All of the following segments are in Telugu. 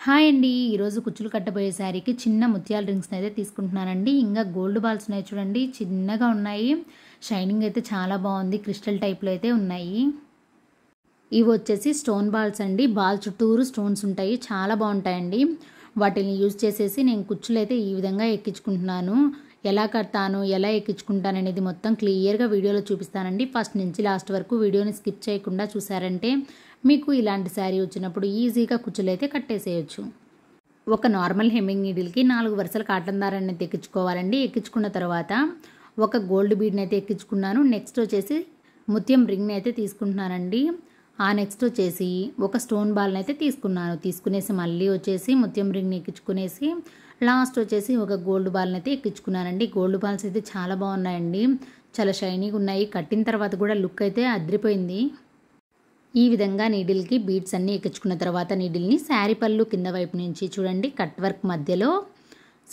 హాయ్ అండి. ఈరోజు కుచ్చులు కట్టబోయే శారీకి చిన్న ముత్యాల రింగ్స్‌ని అయితే తీసుకుంటున్నానండి. ఇంకా గోల్డ్ బాల్స్ ఉన్నాయి చూడండి, చిన్నగా ఉన్నాయి. షైనింగ్ అయితే చాలా బాగుంది. క్రిస్టల్ టైప్‌లో అయితే ఉన్నాయి. ఇవి వచ్చేసి స్టోన్ బాల్స్ అండి. బాల్ చుట్టూరు స్టోన్స్ ఉంటాయి. చాలా బాగుంటాయండి. వాటిని యూజ్ చేసేసి నేను కుచ్చులు అయితే ఈ విధంగా ఎక్కించుకుంటున్నాను. ఎలా కడతాను, ఎలా ఎక్కించుకుంటాను అనేది మొత్తం క్లియర్గా వీడియోలో చూపిస్తానండి. ఫస్ట్ నుంచి లాస్ట్ వరకు వీడియోని స్కిప్ చేయకుండా చూసారంటే మీకు ఇలాంటి శారీ వచ్చినప్పుడు ఈజీగా కుచ్చులు అయితే కట్టేసేయచ్చు. ఒక నార్మల్ హెమ్మింగ్ నీడిల్కి 4 వరుసల కాటన్ దారాన్ని అయితే ఎక్కించుకోవాలండి. ఎక్కించుకున్న తర్వాత ఒక గోల్డ్ బీడ్ని అయితే ఎక్కించుకున్నాను. నెక్స్ట్ వచ్చేసి ముత్యం రింగ్ని అయితే తీసుకుంటున్నానండి. నెక్స్ట్ వచ్చేసి ఒక స్టోన్ బాల్ని అయితే తీసుకున్నాను. తీసుకునేసి మళ్ళీ వచ్చేసి ముత్యం రింగ్ని ఎక్కించుకునేసి లాస్ట్ వచ్చేసి ఒక గోల్డ్ బాల్ని అయితే ఎక్కించుకున్నానండి. గోల్డ్ బాల్స్ అయితే చాలా బాగున్నాయండి. చాలా షైనీగా ఉన్నాయి. కట్టిన తర్వాత కూడా లుక్ అయితే అదిరిపోయింది. ఈ విధంగా నీడిల్కి బీడ్స్ అన్నీ ఎక్కించుకున్న తర్వాత నీడిల్ని శారీ పళ్ళు కింద వైపు నుంచి చూడండి, కట్ వర్క్ మధ్యలో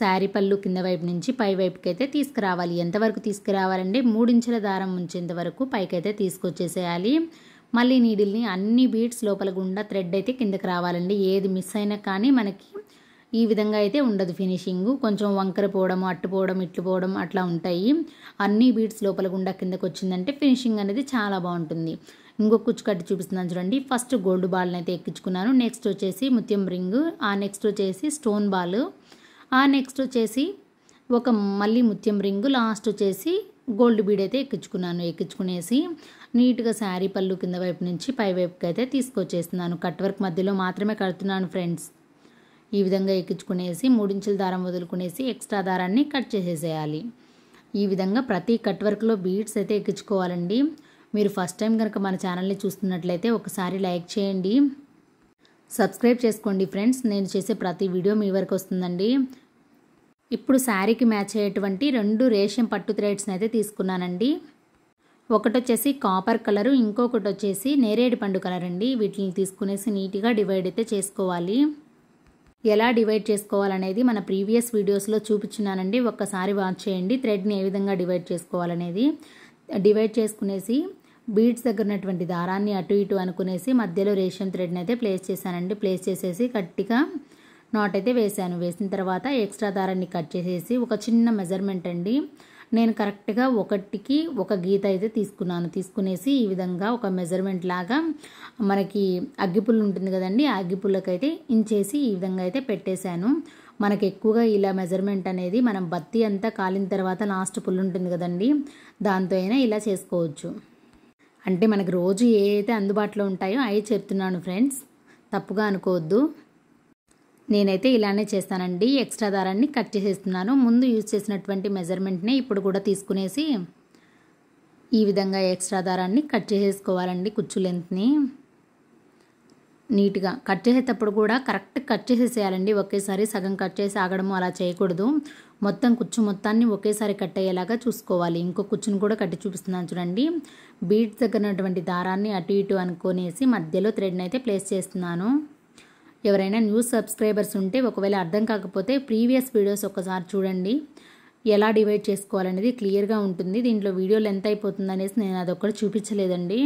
శారీ పళ్ళు కింద వైపు నుంచి పై వైపుకి అయితే తీసుకురావాలి. ఎంతవరకు తీసుకురావాలంటే 3 ఇంచుల దారం ఉంచేంత వరకు పైకైతే తీసుకొచ్చేసేయాలి. మళ్ళీ నీడిల్ని అన్ని బీడ్స్ లోపల గుండా థ్రెడ్ అయితే కిందకి రావాలండి. ఏది మిస్ అయినా కానీ మనకి ఈ విధంగా అయితే ఉండదు ఫినిషింగ్. కొంచెం వంకర పోవడం, అట్టుపోవడం, ఇట్లు పోవడం అట్లా ఉంటాయి. అన్ని బీడ్స్ లోపల గుండా కిందకు వచ్చిందంటే ఫినిషింగ్ అనేది చాలా బాగుంటుంది. ఇంకొక కుచ్చు కట్టి చూపిస్తున్నాను చూడండి. ఫస్ట్ గోల్డ్ బాల్ని అయితే ఎక్కించుకున్నాను. నెక్స్ట్ వచ్చేసి ముత్యం రింగ్, నెక్స్ట్ వచ్చేసి స్టోన్ బాల్, నెక్స్ట్ వచ్చేసి ఒక మళ్ళీ ముత్యం రింగ్, లాస్ట్ వచ్చేసి గోల్డ్ బీడ్ అయితే ఎక్కించుకున్నాను. ఎక్కించుకునేసి నీట్గా శారీ పళ్ళు కింద వైపు నుంచి పై వైపుకి అయితే తీసుకొచ్చేస్తున్నాను. కట్ వర్క్ మధ్యలో మాత్రమే కడుతున్నాను ఫ్రెండ్స్. ఈ విధంగా ఎక్కించుకునేసి 3 ఇంచుల దారం వదులుకునేసి ఎక్స్ట్రా దారాన్ని కట్ చేసేసేయాలి. ఈ విధంగా ప్రతి కట్ వర్క్లో బీడ్స్ అయితే ఎక్కించుకోవాలండి. మీరు ఫస్ట్ టైం కనుక మన ఛానల్ని చూస్తున్నట్లయితే ఒకసారి లైక్ చేయండి, సబ్స్క్రైబ్ చేసుకోండి ఫ్రెండ్స్. నేను చేసే ప్రతి వీడియో మీ వరకు వస్తుందండి. ఇప్పుడు శారీకి మ్యాచ్ అయ్యేటువంటి 2 రేషం పట్టు థ్రెడ్స్ని అయితే తీసుకున్నానండి. ఒకటి వచ్చేసి కాపర్ కలరు, ఇంకొకటి వచ్చేసి నేరేడు పండు కలర్ అండి. వీటిని తీసుకునేసి నీట్గా డివైడ్ అయితే చేసుకోవాలి. ఎలా డివైడ్ చేసుకోవాలనేది మన ప్రీవియస్ వీడియోస్లో చూపించున్నానండి. ఒక్కసారి వాచ్ చేయండి. థ్రెడ్ని ఏ విధంగా డివైడ్ చేసుకోవాలనేది. డివైడ్ చేసుకునేసి బీడ్స్ దగ్గర ఉన్నటువంటి దారాన్ని అటు ఇటు అనుకునేసి మధ్యలో రేషం థ్రెడ్ని అయితే ప్లేస్ చేశానండి. ప్లేస్ చేసేసి గట్టిగా నాట్ అయితే వేసాను. వేసిన తర్వాత ఎక్స్ట్రా దారాన్ని కట్ చేసేసి ఒక చిన్న మెజర్మెంట్ అండి. నేను కరెక్ట్గా 1కి 1 గీత అయితే తీసుకున్నాను. తీసుకునేసి ఈ విధంగా ఒక మెజర్మెంట్ లాగా మనకి అగ్గిపుల్ల ఉంటుంది కదండి, ఆ అగ్గిపుల్లకైతే ఇంచేసి ఈ విధంగా అయితే పెట్టేశాను. మనకి ఎక్కువగా ఇలా మెజర్మెంట్ అనేది మనం బత్తి అంతా కాలిన తర్వాత లాస్ట్ పుల్ ఉంటుంది కదండి, దాంతో అయినా ఇలా చేసుకోవచ్చు. అంటే మనకి రోజు ఏ అయితే అందుబాటులో ఉంటాయో అవి చెప్తున్నాను ఫ్రెండ్స్, తప్పుగా అనుకోవద్దు. నేనైతే ఇలానే చేస్తానండి. ఎక్స్ట్రా దారాన్ని కట్ చేసేస్తున్నాను. ముందు యూజ్ చేసినటువంటి మెజర్మెంట్ని ఇప్పుడు కూడా తీసుకునేసి ఈ విధంగా ఎక్స్ట్రా దారాన్ని కట్ చేసేసుకోవాలండి. కుచ్చు లెంత్ని నీట్గా కట్ చేసేటప్పుడు కూడా కరెక్ట్ కట్ చేసేసేయాలండి. ఒకేసారి సగం కట్ చేసి ఆగడము అలా చేయకూడదు. మొత్తం కుచ్చు మొత్తాన్ని ఒకేసారి కట్ అయ్యేలాగా చూసుకోవాలి. ఇంకో కుచ్చును కూడా కట్టి చూపిస్తున్నాను చూడండి. బీడ్స్ దగ్గర ఉన్నటువంటి దారాన్ని అటు ఇటు అనుకునేసి మధ్యలో థ్రెడ్ని అయితే ప్లేస్ చేస్తున్నాను. ఎవరైనా న్యూ సబ్స్క్రైబర్స్ ఉంటే ఒకవేళ అర్థం కాకపోతే ప్రీవియస్ వీడియోస్ ఒకసారి చూడండి. ఎలా డివైడ్ చేసుకోవాలనేది క్లియర్గా ఉంటుంది. దీంట్లో వీడియో లెంత్ అయిపోతుంది అనేసి నేను అదొక్కటి చూపించలేదండి.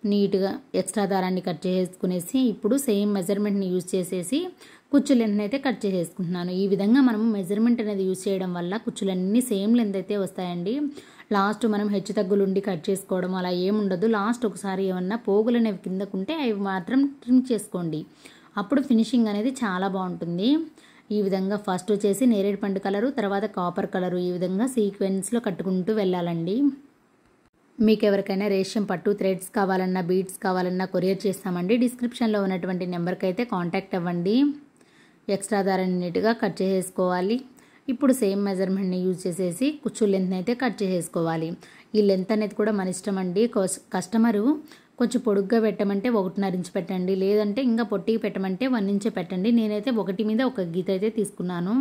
నీట్గా ఎక్స్ట్రా దారాన్ని కట్ చేసుకునేసి ఇప్పుడు సేమ్ మెజర్మెంట్ని యూజ్ చేసేసి కుచ్చు లెంత్ అయితే కట్ చేసేసుకుంటున్నాను. ఈ విధంగా మనము మెజర్మెంట్ అనేది యూజ్ చేయడం వల్ల కుచ్చులన్నీ సేమ్ లెంత్ అయితే వస్తాయండి. లాస్ట్ మనం హెచ్చు తగ్గులుండి కట్ చేసుకోవడం అలా ఏముండదు. లాస్ట్ ఒకసారి ఏమన్నా పోగులు అనేవి కిందకుంటే అవి మాత్రం ట్రిమ్ చేసుకోండి. అప్పుడు ఫినిషింగ్ అనేది చాలా బాగుంటుంది. ఈ విధంగా ఫస్ట్ వచ్చేసి నేరేడు పండు కలరు, తర్వాత కాపర్ కలరు, ఈ విధంగా సీక్వెన్స్లో కట్టుకుంటూ వెళ్ళాలండి. మీకు ఎవరికైనా రేషం పట్టు థ్రెడ్స్ కావాలన్నా బీడ్స్ కావాలన్నా కొరియర్ చేస్తామండి. డిస్క్రిప్షన్లో ఉన్నటువంటి నెంబర్కి అయితే కాంటాక్ట్ అవ్వండి. ఎక్స్ట్రా దారాన్ని నీట్గా కట్ చేసేసుకోవాలి. ఇప్పుడు సేమ్ మెజర్మెంట్ని యూజ్ చేసేసి కుచ్చు లెంత్ని అయితే కట్ చేసేసుకోవాలి. ఈ లెంత్ అనేది కూడా మన ఇష్టం అండి. కస్టమరు కొంచెం పొడుగ్గా పెట్టమంటే 1.5 ఇంచ్ పెట్టండి, లేదంటే ఇంకా పొట్టిగా పెట్టమంటే 1 ఇంచ్ పెట్టండి. నేనైతే 1 మీద 1 గీత అయితే తీసుకున్నాను.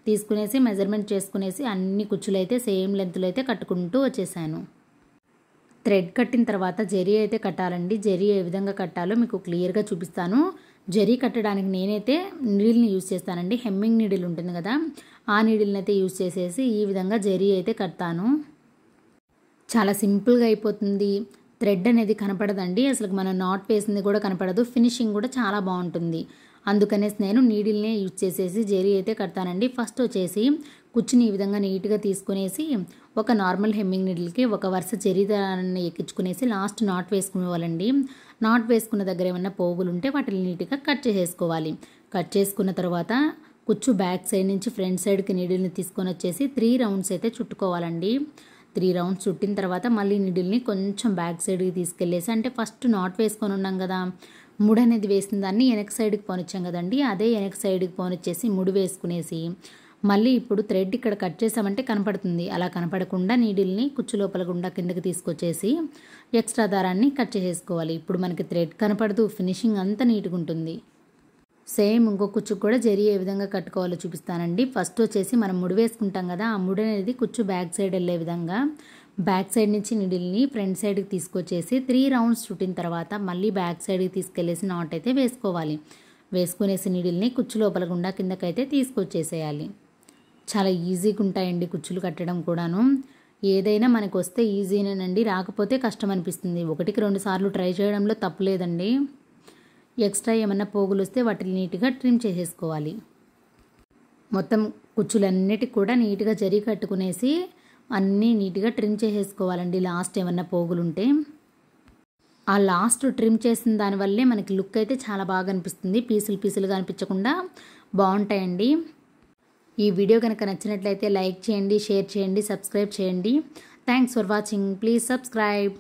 తీసుకునేసి మెజర్మెంట్ చేసుకునేసి అన్ని కుచ్చులు అయితే సేమ్ లెంత్లో అయితే కట్టుకుంటూ వచ్చేసాను. థ్రెడ్ కట్టిన తర్వాత జరీ అయితే కట్టాలండి. జరీ ఏ విధంగా కట్టాలో మీకు క్లియర్గా చూపిస్తాను. జరీ కట్టడానికి నేనైతే నీడిల్ని యూజ్ చేస్తానండి. హెమ్మింగ్ నీడిల్ ఉంటుంది కదా, ఆ నీడిల్ని అయితే యూజ్ చేసేసి ఈ విధంగా జరీ అయితే కడతాను. చాలా సింపుల్గా అయిపోతుంది. థ్రెడ్ అనేది కనపడదండి, అసలు మనం నాట్ వేసింది కూడా కనపడదు. ఫినిషింగ్ కూడా చాలా బాగుంటుంది. అందుకనేసి నేను నీడిల్నే యూజ్ చేసేసి జరీ అయితే కడతానండి. ఫస్ట్ వచ్చేసి కుచ్చుని ఈ విధంగా నీట్గా తీసుకునేసి ఒక నార్మల్ హెమ్మింగ్ నీడిల్కి ఒక వరుస జరీ దారాన్ని ఎక్కించుకునేసి లాస్ట్ నాట్ వేసుకునేవాళ్ళండి. నాట్ వేసుకున్న దగ్గర ఏమన్నా పోగులు ఉంటే వాటిని నీట్గా కట్ చేసేసుకోవాలి. కట్ చేసుకున్న తర్వాత కుచ్చు బ్యాక్ సైడ్ నుంచి ఫ్రంట్ సైడ్కి నీడిల్ని తీసుకొని వచ్చేసి 3 రౌండ్స్ అయితే చుట్టుకోవాలండి. 3 రౌండ్స్ చుట్టిన తర్వాత మళ్ళీ నీడిల్ని కొంచెం బ్యాక్ సైడ్కి తీసుకెళ్ళేసి, అంటే ఫస్ట్ నాట్ వేసుకొని ఉన్నాం కదా, ముడి అనేది వేసిన దాన్ని వెనక సైడ్కి పోనిచ్చాం కదండి, అదే వెనక సైడ్కి పోనిచ్చేసి ముడి వేసుకునేసి మళ్ళీ ఇప్పుడు థ్రెడ్ ఇక్కడ కట్ చేసామంటే కనపడుతుంది. అలా కనపడకుండా నీడిల్ని కుచ్చు లోపల గుండా కిందకి తీసుకొచ్చేసి ఎక్స్ట్రా దారాన్ని కట్ చేసేసుకోవాలి. ఇప్పుడు మనకి థ్రెడ్ కనపడదు, ఫినిషింగ్ అంతా నీట్గా ఉంటుంది. సేమ్ ఇంకో కుచ్చుకు కూడా జరీ ఏ విధంగా కట్టుకోవాలో చూపిస్తానండి. ఫస్ట్ వచ్చేసి మనం ముడి వేసుకుంటాం కదా, ఆ ముడి అనేది కుచ్చు బ్యాక్ సైడ్ వెళ్ళే విధంగా బ్యాక్ సైడ్ నుంచి నీడిల్ని ఫ్రంట్ సైడ్కి తీసుకొచ్చేసి 3 రౌండ్స్ చుట్టిన తర్వాత మళ్ళీ బ్యాక్ సైడ్కి తీసుకెళ్ళేసి నాట్ అయితే వేసుకోవాలి. వేసుకునేసి నీడిల్ని కుచ్చు లోపల గుండా కిందకైతే తీసుకొచ్చేసేయాలి. చాలా ఈజీగా ఉంటాయండి కుచ్చులు కట్టడం కూడాను. ఏదైనా మనకు వస్తే ఈజీనేనండి, రాకపోతే కష్టం అనిపిస్తుంది. 1కి 2 సార్లు ట్రై చేయడంలో తప్పులేదండి. ఎక్స్ట్రా ఏమన్నా పోగులు వస్తే వాటిని నీట్గా ట్రిమ్ చేసేసుకోవాలి. మొత్తం కుచ్చులన్నిటికి కూడా నీట్గా జరీ కట్టుకునేసి అన్నీ నీట్గా ట్రిమ్ చేసేసుకోవాలండి. లాస్ట్ ఏమన్నా పోగులుంటే ఆ లాస్ట్ ట్రిమ్ చేసిన దానివల్లే మనకి లుక్ అయితే చాలా బాగా అనిపిస్తుంది. పీసులు పీసులుగా అనిపించకుండా బాగుంటాయండి. ఈ వీడియో కనుక నచ్చినట్లయితే లైక్ చేయండి, షేర్ చేయండి, సబ్స్క్రైబ్ చేయండి. Thanks for watching. Please subscribe.